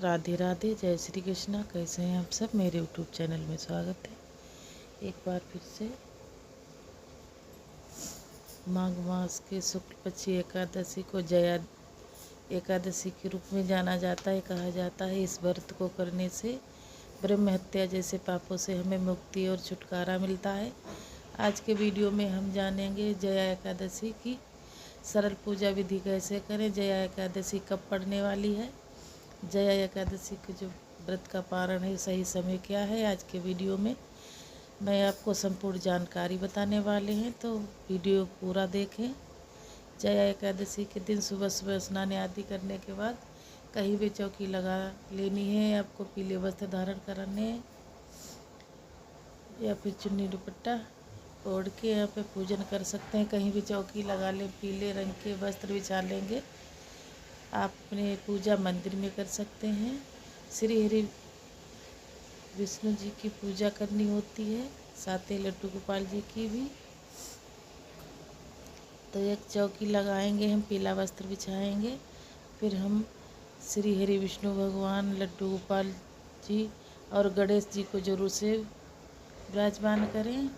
राधे राधे, जय श्री कृष्णा। कैसे हैं आप सब? मेरे यूट्यूब चैनल में स्वागत है एक बार फिर से। माघ मास के शुक्ल पक्ष एकादशी को जया एकादशी के रूप में जाना जाता है। कहा जाता है इस व्रत को करने से ब्रह्म हत्या जैसे पापों से हमें मुक्ति और छुटकारा मिलता है। आज के वीडियो में हम जानेंगे जया एकादशी की सरल पूजा विधि कैसे करें, जया एकादशी कब पड़ने वाली है, जया एकादशी के जो व्रत का पारण है सही समय क्या है। आज के वीडियो में मैं आपको संपूर्ण जानकारी बताने वाले हैं, तो वीडियो पूरा देखें। जया एकादशी के दिन सुबह सुबह स्नान आदि करने के बाद कहीं भी चौकी लगा लेनी है। आपको पीले वस्त्र धारण करने हैं या फिर चुन्नी दुपट्टा ओढ़ के यहाँ पे पूजन कर सकते हैं। कहीं भी चौकी लगा लें, पीले रंग के वस्त्र बिछा लेंगे। आप अपने पूजा मंदिर में कर सकते हैं। श्री हरि विष्णु जी की पूजा करनी होती है, साथ ही लड्डू गोपाल जी की भी। तो एक चौकी लगाएंगे, हम पीला वस्त्र बिछाएंगे, फिर हम श्री हरि विष्णु भगवान, लड्डू गोपाल जी और गणेश जी को जरूर से विराजमान करें।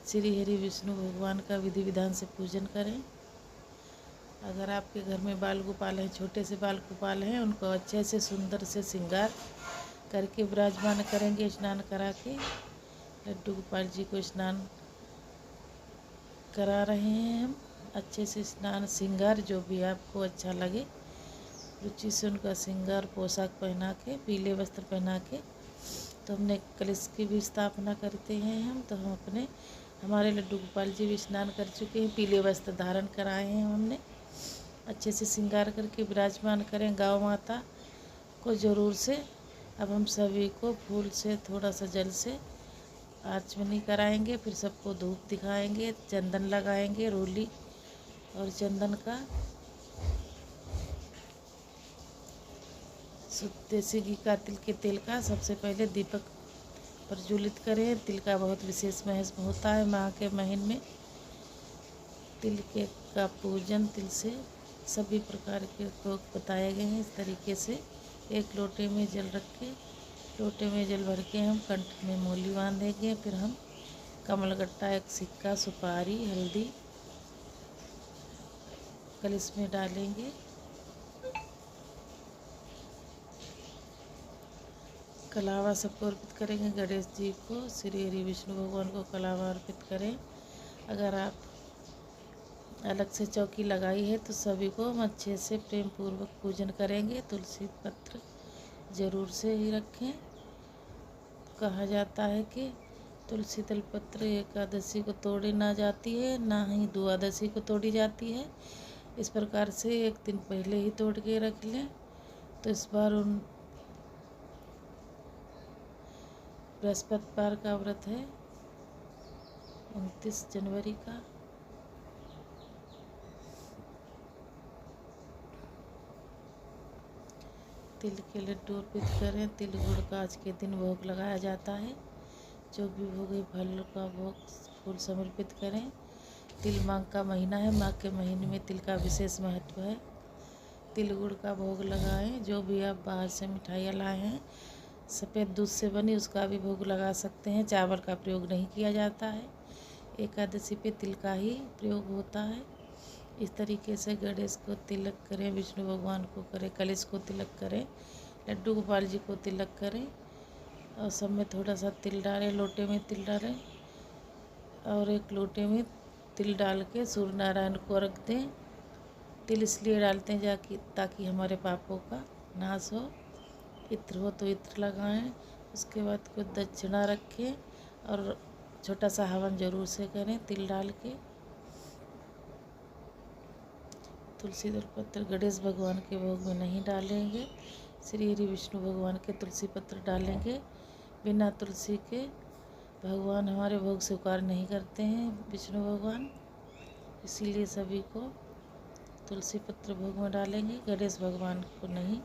श्री हरि विष्णु भगवान का विधि विधान से पूजन करें। अगर आपके घर में बाल गोपाल हैं, छोटे से बाल गोपाल हैं, उनको अच्छे से सुंदर से श्रृंगार करके विराजमान करेंगे। स्नान करा के लड्डू गोपाल जी को स्नान करा रहे हैं हम। अच्छे से स्नान श्रृंगार जो भी आपको अच्छा लगे रुचि से उनका श्रृंगार पोशाक पहना के, पीले वस्त्र पहना के। तो हमने कलश की भी स्थापना करते हैं हम। तो हम हमारे लड्डू गोपाल जी भी स्नान कर चुके हैं, पीले वस्त्र धारण कराए हैं हमने। अच्छे से श्रृंगार करके विराजमान करें गौ माता को जरूर से। अब हम सभी को फूल से, थोड़ा सा जल से आचमनी कराएंगे, फिर सबको धूप दिखाएंगे, चंदन लगाएंगे, रोली और चंदन का देसी घी का, तिल के तेल का सबसे पहले दीपक प्रज्वलित करें। तिल का बहुत विशेष महत्व होता है। माह के महीने में तिल के का पूजन, तिल से सभी प्रकार के भोग बताए गए हैं। इस तरीके से एक लोटे में जल रख के, लोटे में जल भर के हम कंठ में मूली बांधेंगे। फिर हम कमलगट्टा, एक सिक्का, सुपारी, हल्दी कलश में डालेंगे। कलावा सबको अर्पित करेंगे। गणेश जी को, श्री हरि विष्णु भगवान को कलावा अर्पित करें। अगर आप अलग से चौकी लगाई है तो सभी को हम अच्छे से प्रेम पूर्वक पूजन करेंगे। तुलसी पत्र जरूर से ही रखें। कहा जाता है कि तुलसी दल पत्र एकादशी को तोड़ी ना जाती है, ना ही द्वादशी को तोड़ी जाती है। इस प्रकार से एक दिन पहले ही तोड़ के रख लें। तो इस बार बृहस्पतिवार का व्रत है, 29 जनवरी का। तिल के लड्डू अर्पित करें। तिल गुड़ का आज के दिन भोग लगाया जाता है। जो भी भोग है, फल का भोग, फूल समर्पित करें। तिल माघ का महीना है, माघ के महीने में तिल का विशेष महत्व है। तिल गुड़ का भोग लगाएं। जो भी आप बाहर से मिठाइयाँ लाए हैं, सफ़ेद दूध से बनी, उसका भी भोग लगा सकते हैं। चावल का प्रयोग नहीं किया जाता है। एकादशी पे तिल का ही प्रयोग होता है। इस तरीके से गणेश को तिलक करें, विष्णु भगवान को करें, कलश को तिलक करें, लड्डू गोपाल जी को तिलक करें और सब में थोड़ा सा तिल डालें। लोटे में तिल डालें और एक लोटे में तिल डाल के सूर्य नारायण को रख दें। तिल इसलिए डालते हैं ताकि हमारे पापों का नाश हो। इत्र हो तो इत्र लगाएं। उसके बाद कुछ दक्षिणा रखें और छोटा सा हवन जरूर से करें तिल डाल के। तुलसी दल पत्र गणेश भगवान के भोग में नहीं डालेंगे। श्री हरि विष्णु भगवान के तुलसी पत्र डालेंगे। बिना तुलसी के भगवान हमारे भोग स्वीकार नहीं करते हैं, विष्णु भगवान। इसीलिए सभी को तुलसी पत्र भोग में डालेंगे, गणेश भगवान को नहीं।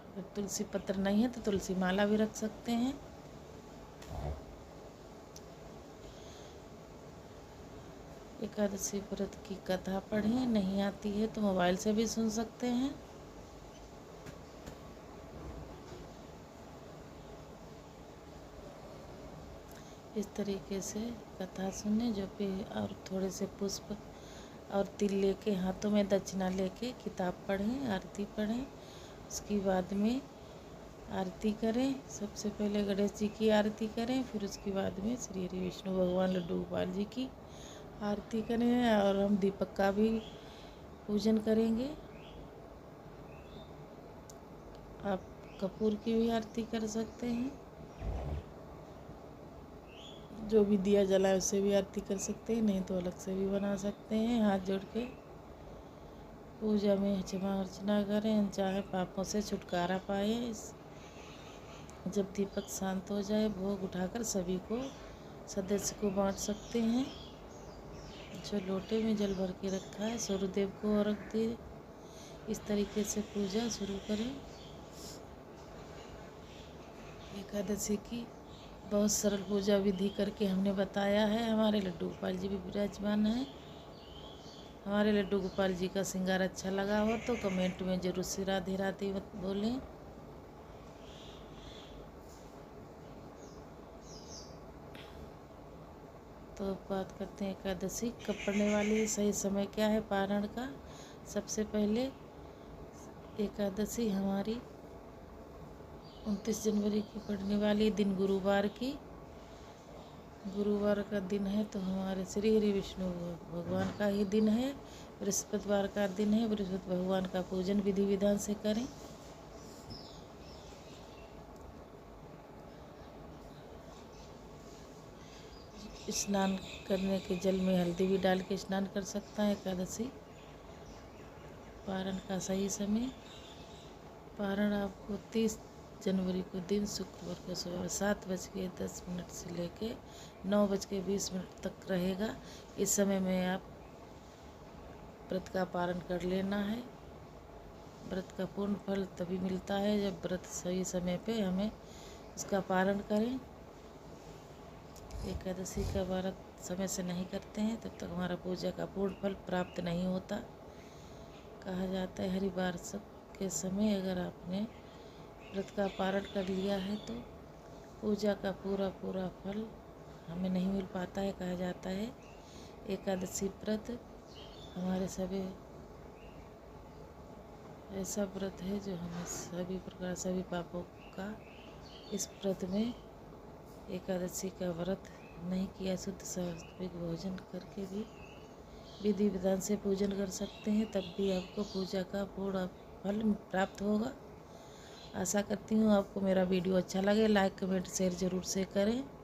अगर तुलसी पत्र नहीं है तो तुलसी माला भी रख सकते हैं। एकादशी व्रत की कथा पढ़ें। नहीं आती है तो मोबाइल से भी सुन सकते हैं। इस तरीके से कथा सुने, जो कि और थोड़े से पुष्प और तिल लेके हाथों में दक्षिणा लेके किताब पढ़ें, आरती पढ़ें। उसके बाद में आरती करें। सबसे पहले गणेश जी की आरती करें, फिर उसके बाद में श्री हरि विष्णु भगवान लड्डू गोपाल जी की आरती करें, और हम दीपक का भी पूजन करेंगे। आप कपूर की भी आरती कर सकते हैं, जो भी दिया जलाए उससे भी आरती कर सकते हैं, नहीं तो अलग से भी बना सकते हैं। हाथ जोड़ के पूजा में क्षमा अर्चना करें, चाहे पापों से छुटकारा पाए। जब दीपक शांत हो जाए, भोग उठाकर सभी को सदस्य को बांट सकते हैं। जो लोटे में जल भर के रखा है सूर्यदेव को अर्घ दे। इस तरीके से पूजा शुरू करें। एकादशी की बहुत सरल पूजा विधि करके हमने बताया है। हमारे लड्डू गोपाल जी भी विराजमान हैं। हमारे लड्डू गोपाल जी का श्रृंगार अच्छा लगा हो तो कमेंट में जरूर से राधे राधे बोलें। तो बात करते हैं एकादशी कब पड़ने वाली है, सही समय क्या है पारण का। सबसे पहले एकादशी हमारी 29 जनवरी की पड़ने वाली, दिन गुरुवार की। गुरुवार का दिन है तो हमारे श्री हरि विष्णु भगवान का ही दिन है। बृहस्पतिवार का दिन है। बृहस्पति भगवान का पूजन विधि विधान से करें। स्नान करने के जल में हल्दी भी डाल के स्नान कर सकता है। एकादशी पारण का सही समय, पारण आपको 30 जनवरी को दिन शुक्रवार को सुबह 7:10 से लेके 9:20 तक रहेगा। इस समय में आप व्रत का पारण कर लेना है। व्रत का पूर्ण फल तभी मिलता है जब व्रत सही समय पे हमें उसका पारण करें। एकादशी का व्रत समय से नहीं करते हैं तब तक हमारा पूजा का पूर्ण फल प्राप्त नहीं होता। कहा जाता है हरिवार के समय अगर आपने व्रत का पारण कर लिया है तो पूजा का पूरा फल हमें नहीं मिल पाता है। कहा जाता है एकादशी व्रत हमारे सभी ऐसा व्रत है जो हमें सभी प्रकार सभी पापों का, इस व्रत में एकादशी का व्रत नहीं किया शुद्ध सात्विक भोजन करके भी विधि विधान से पूजन कर सकते हैं, तब भी आपको पूजा का पूर्ण फल प्राप्त होगा। आशा करती हूँ आपको मेरा वीडियो अच्छा लगे। लाइक कमेंट शेयर ज़रूर से करें।